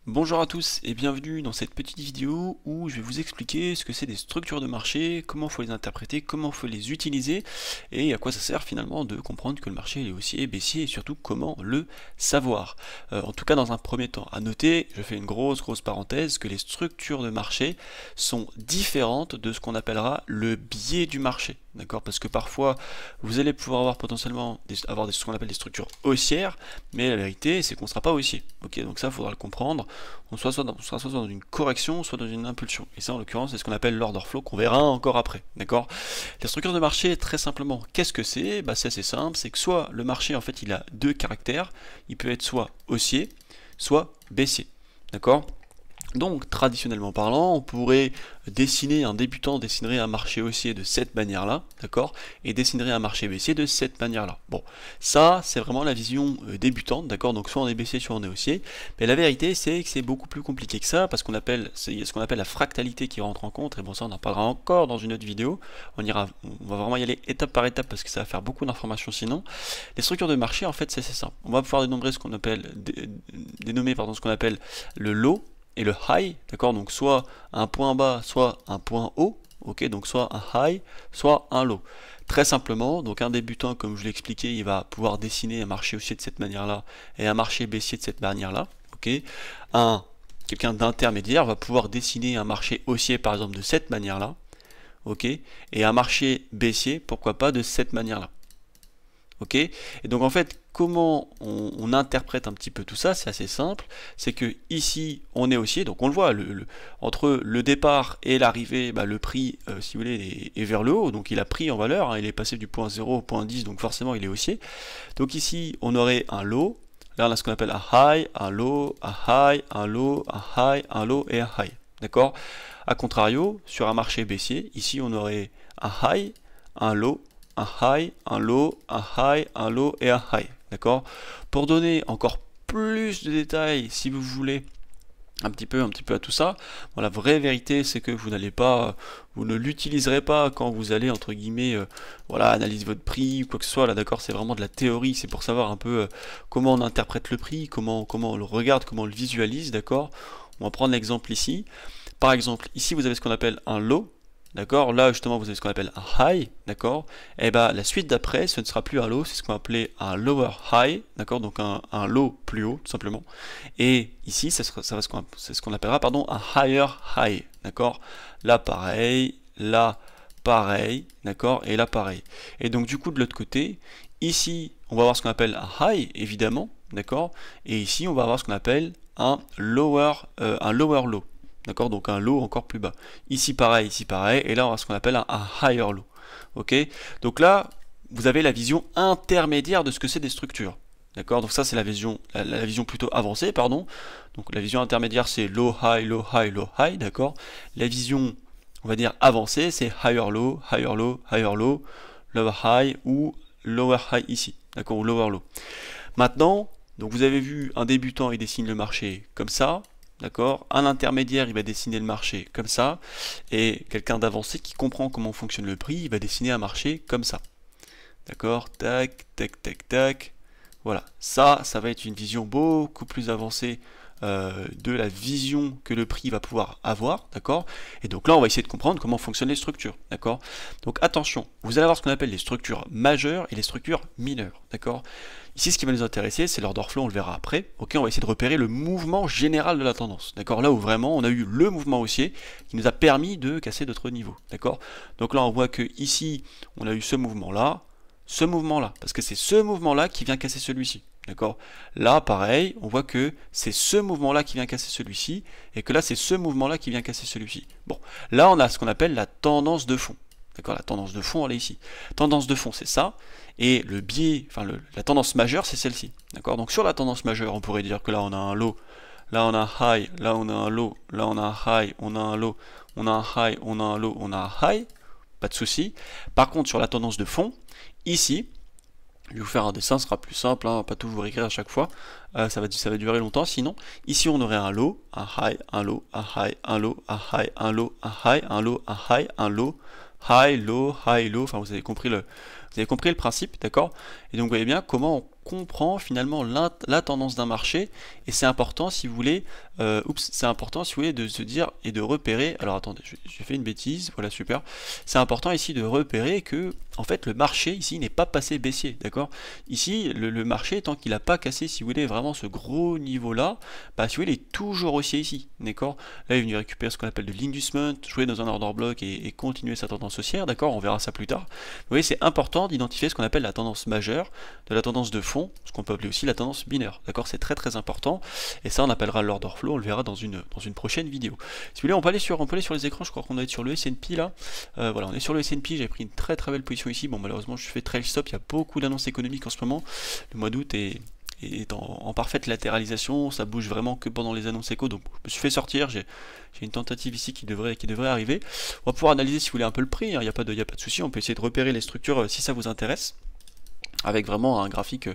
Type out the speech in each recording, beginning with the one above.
Bonjour à tous et bienvenue dans cette petite vidéo où je vais vous expliquer ce que c'est des structures de marché, comment il faut les interpréter, comment il faut les utiliser et à quoi ça sert finalement de comprendre que le marché est haussier, baissier et surtout comment le savoir. En tout cas dans un premier temps, à noter, je fais une grosse parenthèse, que les structures de marché sont différentes de ce qu'on appellera le biais du marché. D'accord? Parce que parfois vous allez pouvoir avoir potentiellement ce qu'on appelle des structures haussières, mais la vérité c'est qu'on ne sera pas haussier. Ok, donc ça il faudra le comprendre. On sera soit dans une correction, soit dans une impulsion. Et ça en l'occurrence c'est ce qu'on appelle l'order flow qu'on verra encore après. D'accord? La structure de marché, très simplement, qu'est-ce que c'est? C'est assez simple, c'est que soit le marché en fait il a deux caractères, il peut être soit haussier, soit baissier. D'accord? Donc, traditionnellement parlant, on pourrait dessiner, un débutant dessinerait un marché haussier de cette manière-là, d'accord, et dessinerait un marché baissier de cette manière-là. Bon, ça, c'est vraiment la vision débutante, d'accord, donc soit on est baissier, soit on est haussier, mais la vérité, c'est que c'est beaucoup plus compliqué que ça, parce c'est ce qu'on appelle la fractalité qui rentre en compte, et bon, ça, on en parlera encore dans une autre vidéo, on va vraiment y aller étape par étape, parce que ça va faire beaucoup d'informations sinon. Les structures de marché, en fait, c'est ça. On va pouvoir dénommer ce qu'on appelle, ce qu'on appelle le low, et le high, d'accord, donc soit un point bas, soit un point haut, ok, donc soit un high, soit un low. Très simplement, donc un débutant, comme je l'ai expliqué, il va pouvoir dessiner un marché haussier de cette manière-là et un marché baissier de cette manière-là, ok. Quelqu'un d'intermédiaire va pouvoir dessiner un marché haussier, par exemple, de cette manière-là, ok, et un marché baissier, pourquoi pas, de cette manière-là. Ok, et donc en fait, comment on interprète un petit peu tout ça, c'est assez simple, c'est que ici on est haussier, donc on le voit, entre le départ et l'arrivée, le prix, si vous voulez, est vers le haut, donc il a pris en valeur, hein, il est passé du point 0 au point 10, donc forcément il est haussier. Donc ici on aurait un low, là on a ce qu'on appelle un high, un low, un high, un low, un high, un low et un high, d'accord. A contrario, sur un marché baissier, ici on aurait un high, un low, un high, un low, un high, un low et un high. D'accord? Pour donner encore plus de détails, si vous voulez, un petit peu à tout ça, bon, la vraie vérité c'est que vous ne l'utiliserez pas quand vous allez entre guillemets analyser votre prix ou quoi que ce soit là, d'accord, c'est vraiment de la théorie, c'est pour savoir un peu comment on interprète le prix, comment on le regarde, comment on le visualise, d'accord. On va prendre l'exemple ici. Par exemple, ici vous avez ce qu'on appelle un low. D'accord, là justement vous avez ce qu'on appelle un high, d'accord, et la suite d'après ce ne sera plus un low, c'est ce qu'on va appeler un lower high, d'accord, donc un low plus haut tout simplement, et ici c'est ce qu'on appellera pardon un higher high, d'accord, là pareil, d'accord, et là pareil, et donc du coup de l'autre côté, ici on va avoir ce qu'on appelle un high évidemment, d'accord, et ici on va avoir ce qu'on appelle un lower low. D'accord, donc un low encore plus bas. Ici pareil, et là on a ce qu'on appelle un higher low. Ok, donc là vous avez la vision intermédiaire de ce que c'est des structures. D'accord, donc ça c'est la vision plutôt avancée, pardon. Donc la vision intermédiaire c'est low high, low high, low high, d'accord. La vision, on va dire avancée, c'est higher low, higher low, higher low, lower high ou lower high ici, d'accord, ou lower low. Maintenant, donc vous avez vu un débutant il dessine le marché comme ça. D'accord, un intermédiaire il va dessiner le marché comme ça, et quelqu'un d'avancé qui comprend comment fonctionne le prix, il va dessiner un marché comme ça. D'accord, tac, tac, tac, tac. Voilà, ça va être une vision beaucoup plus avancée de la vision que le prix va pouvoir avoir, d'accord. Et donc là, on va essayer de comprendre comment fonctionnent les structures, d'accord. Donc attention, vous allez avoir ce qu'on appelle les structures majeures et les structures mineures, d'accord. Ici, ce qui va nous intéresser, c'est l'order flow, on le verra après. Ok, on va essayer de repérer le mouvement général de la tendance, d'accord. Là où vraiment on a eu le mouvement haussier qui nous a permis de casser d'autres niveaux, d'accord. Donc là, on voit que ici, on a eu ce mouvement-là, parce que c'est ce mouvement-là qui vient casser celui-ci. D'accord. Là, pareil, on voit que c'est ce mouvement-là qui vient casser celui-ci, et que là, c'est ce mouvement-là qui vient casser celui-ci. Bon, là, on a ce qu'on appelle la tendance de fond. D'accord, la tendance de fond, elle est ici. Tendance de fond, c'est ça, et le biais, la tendance majeure, c'est celle-ci. D'accord, donc sur la tendance majeure, on pourrait dire que là, on a un low, là, on a un high, là, on a un low, là, on a un high, on a un low, on a un high, on a un low, on a un high, pas de souci. Par contre, sur la tendance de fond, ici, je vais vous faire un dessin, ce sera plus simple, hein, pas tout vous réécrire à chaque fois, ça va durer longtemps, sinon, ici on aurait un low, un high, un low, un high, un low, un high, un low, un high, un low, un high, un low, high, low, enfin vous avez compris le principe, d'accord. Et donc vous voyez bien comment comprend finalement la tendance d'un marché, et c'est important si vous voulez, c'est important si vous voulez de se dire et de repérer, alors attendez, j'ai fait une bêtise, voilà super, c'est important ici de repérer que en fait le marché ici n'est pas passé baissier, d'accord? Ici le marché tant qu'il n'a pas cassé si vous voulez vraiment ce gros niveau là, bah si vous voulez il est toujours haussier ici, d'accord? Là il est venu récupérer ce qu'on appelle de l'inducement, jouer dans un order block et continuer sa tendance haussière, d'accord? On verra ça plus tard. Vous voyez c'est important d'identifier ce qu'on appelle la tendance majeure, de la tendance de fond, ce qu'on peut appeler aussi la tendance mineure, d'accord? C'est très très important, et ça on appellera l'order flow, on le verra dans une prochaine vidéo. Si vous voulez on peut aller sur les écrans, je crois qu'on doit être sur le S&P là, voilà on est sur le S&P, j'ai pris une très très belle position ici, bon malheureusement je fais trail stop, il y a beaucoup d'annonces économiques en ce moment, le mois d'août est en parfaite latéralisation, ça bouge vraiment que pendant les annonces éco, donc je me suis fait sortir, j'ai une tentative ici qui devrait arriver. On va pouvoir analyser si vous voulez un peu le prix, il n'y a pas de souci, on peut essayer de repérer les structures si ça vous intéresse, avec vraiment un graphique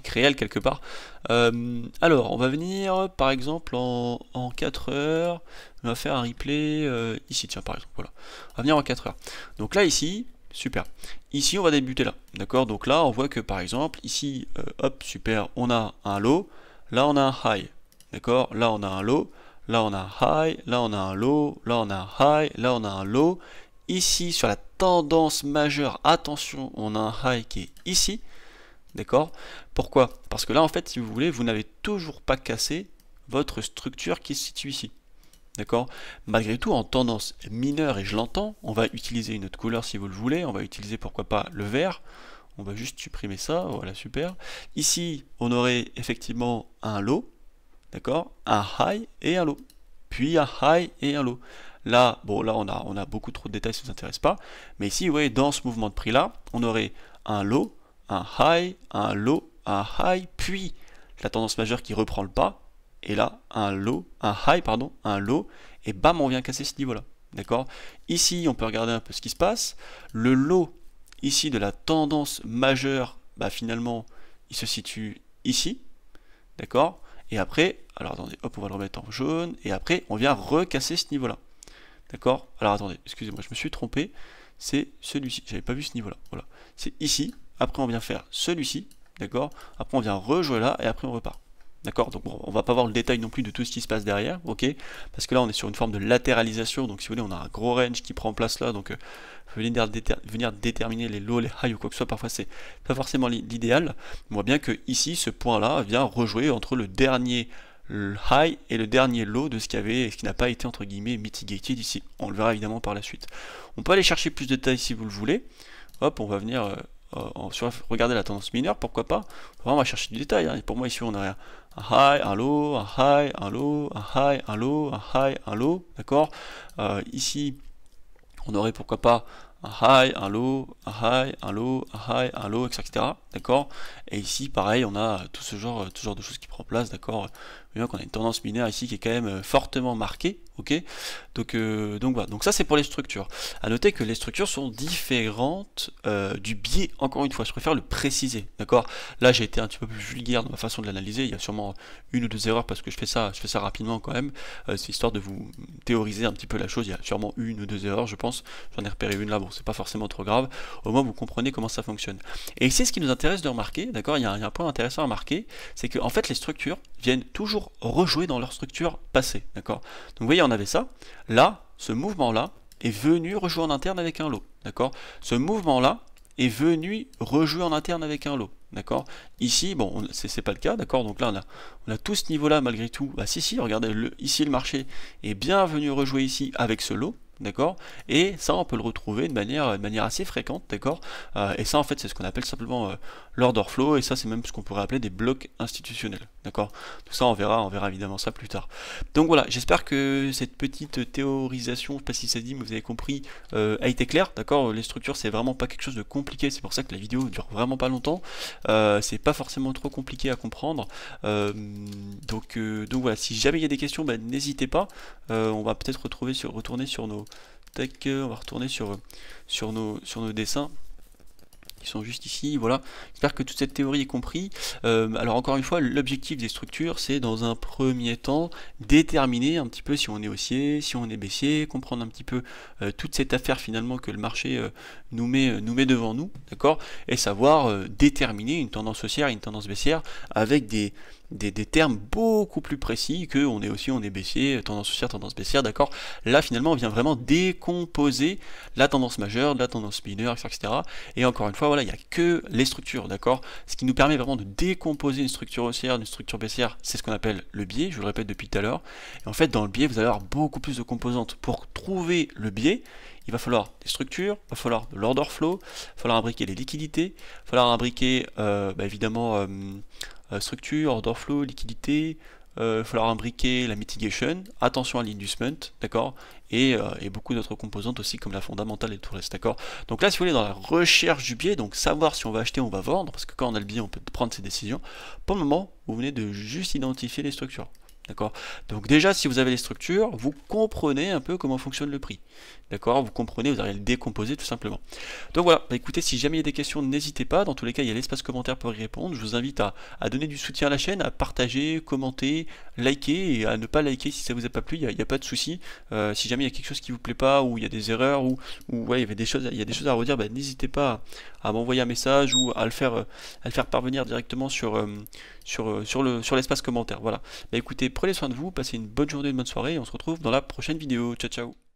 réel quelque part. Alors on va venir par exemple en 4 heures, on va faire un replay ici, tiens par exemple, voilà, on va venir en 4 heures. Donc là ici, super. Ici, on va débuter là, d'accord? Donc là, on voit que par exemple, ici, hop, super, on a un low, là on a un high, d'accord? Là on a un low, là on a un high, là on a un low, là on a un high, là on a un low. Ici, sur la tendance majeure, attention, on a un high qui est ici, d'accord? Pourquoi? Parce que là, en fait, si vous voulez, vous n'avez toujours pas cassé votre structure qui se situe ici. D'accord? Malgré tout, en tendance mineure, et je l'entends, on va utiliser une autre couleur si vous le voulez, on va utiliser pourquoi pas le vert, on va juste supprimer ça, voilà super. Ici, on aurait effectivement un low, d'accord? Un high et un low, puis un high et un low. Là, bon là on a beaucoup trop de détails, ça ne vous intéresse pas, mais ici, vous voyez, dans ce mouvement de prix là, on aurait un low, un high, un low, un high, puis la tendance majeure qui reprend le pas, et là, un high, un low, et bam, on vient casser ce niveau-là, d'accord? Ici, on peut regarder un peu ce qui se passe. Le low, ici, de la tendance majeure, bah finalement, il se situe ici, d'accord? Et après, alors attendez, hop, on va le remettre en jaune, et après, on vient recasser ce niveau-là, d'accord? Alors attendez, excusez-moi, je me suis trompé, c'est celui-ci, j'avais pas vu ce niveau-là, voilà. C'est ici, après on vient faire celui-ci, d'accord? Après on vient rejouer là, et après on repart. D'accord, donc bon, on va pas voir le détail non plus de tout ce qui se passe derrière, ok? Parce que là on est sur une forme de latéralisation, donc si vous voulez on a un gros range qui prend place là, donc venir déterminer les lows, les highs ou quoi que ce soit, parfois c'est pas forcément l'idéal. On voit bien que ici ce point là vient rejouer entre le dernier high et le dernier low de ce qui n'a pas été entre guillemets mitigated ici. On le verra évidemment par la suite. On peut aller chercher plus de détails si vous le voulez. Hop, on va venir regarder la tendance mineure, pourquoi pas. On va chercher du détail, hein. Pour moi ici on aurait un high, un low, un high, un low, un high, un low, un high, un low, d'accord? Ici on aurait pourquoi pas un high, un low, un high, un low, un high, un low, etc. D'accord? Et ici pareil on a tout ce genre de choses qui prend place, d'accord? Vous voyez qu'on a une tendance mineure ici qui est quand même fortement marquée, ok? Donc voilà, donc ça c'est pour les structures. À noter que les structures sont différentes du biais, encore une fois, je préfère le préciser, d'accord? Là j'ai été un petit peu plus vulgaire dans ma façon de l'analyser, il y a sûrement une ou deux erreurs parce que je fais ça rapidement quand même, c'est histoire de vous théoriser un petit peu la chose, il y a sûrement une ou deux erreurs je pense, j'en ai repéré une là, bon c'est pas forcément trop grave, au moins vous comprenez comment ça fonctionne. Et c'est ce qui nous intéresse de remarquer, d'accord? Il y a un point intéressant à remarquer, c'est que en fait les structures viennent toujours rejouer dans leur structure passée, d'accord? Donc vous voyez on avait ça, là, ce mouvement-là est venu rejouer en interne avec un lot, d'accord? Ce mouvement-là est venu rejouer en interne avec un lot, d'accord? Ici, bon, c'est pas le cas, d'accord? Donc là, on a tout ce niveau-là malgré tout. Bah si, regardez, ici le marché est bien venu rejouer ici avec ce lot, d'accord? Et ça, on peut le retrouver de manière assez fréquente, d'accord? Et ça, en fait, c'est ce qu'on appelle simplement l'order flow, et ça, c'est même ce qu'on pourrait appeler des blocs institutionnels, d'accord? Tout ça, on verra évidemment ça plus tard. Donc voilà, j'espère que cette petite théorisation, je sais pas si ça dit, mais vous avez compris, a été claire, d'accord? Les structures, c'est vraiment pas quelque chose de compliqué, c'est pour ça que la vidéo dure vraiment pas longtemps. C'est pas forcément trop compliqué à comprendre. Donc voilà, si jamais il y a des questions, bah, n'hésitez pas. On va peut-être retourner sur nos on va retourner sur nos dessins qui sont juste ici, voilà. J'espère que toute cette théorie est comprise. Alors encore une fois, l'objectif des structures, c'est dans un premier temps déterminer un petit peu si on est haussier, si on est baissier, comprendre un petit peu toute cette affaire finalement que le marché nous met devant nous, d'accord, et savoir déterminer une tendance haussière et une tendance baissière avec des termes beaucoup plus précis que on est haussier, on est baissier, tendance haussière, tendance baissière, d'accord. Là finalement on vient vraiment décomposer la tendance majeure, la tendance mineure, etc. Et encore une fois, voilà, il n'y a que les structures, d'accord. Ce qui nous permet vraiment de décomposer une structure haussière, une structure baissière, c'est ce qu'on appelle le biais, je vous le répète depuis tout à l'heure. Et en fait, dans le biais, vous allez avoir beaucoup plus de composantes. Pour trouver le biais, il va falloir des structures, il va falloir de l'order flow, il va falloir imbriquer les liquidités, il va falloir imbriquer évidemment structure, order flow, liquidité, il va falloir imbriquer la mitigation, attention à l'inducement, d'accord, et beaucoup d'autres composantes aussi comme la fondamentale et tout le reste, d'accord. Donc là, si vous voulez, dans la recherche du biais, donc savoir si on va acheter ou on va vendre, parce que quand on a le biais, on peut prendre ses décisions. Pour le moment, vous venez de juste identifier les structures. D'accord. Donc déjà, si vous avez les structures, vous comprenez un peu comment fonctionne le prix. D'accord. Vous comprenez, vous allez le décomposer tout simplement. Donc voilà, bah écoutez, si jamais il y a des questions, n'hésitez pas. Dans tous les cas, il y a l'espace commentaire pour y répondre. Je vous invite à donner du soutien à la chaîne, à partager, commenter, liker et à ne pas liker si ça vous a pas plu. Il n'y a pas de souci. Si jamais il y a quelque chose qui vous plaît pas, ou il y a des erreurs, ou ouais, il y a des choses à redire, bah, n'hésitez pas à m'envoyer un message ou à le faire parvenir directement sur l'espace commentaire. Voilà. Bah écoutez, prenez soin de vous, passez une bonne journée, une bonne soirée, et on se retrouve dans la prochaine vidéo. Ciao ciao.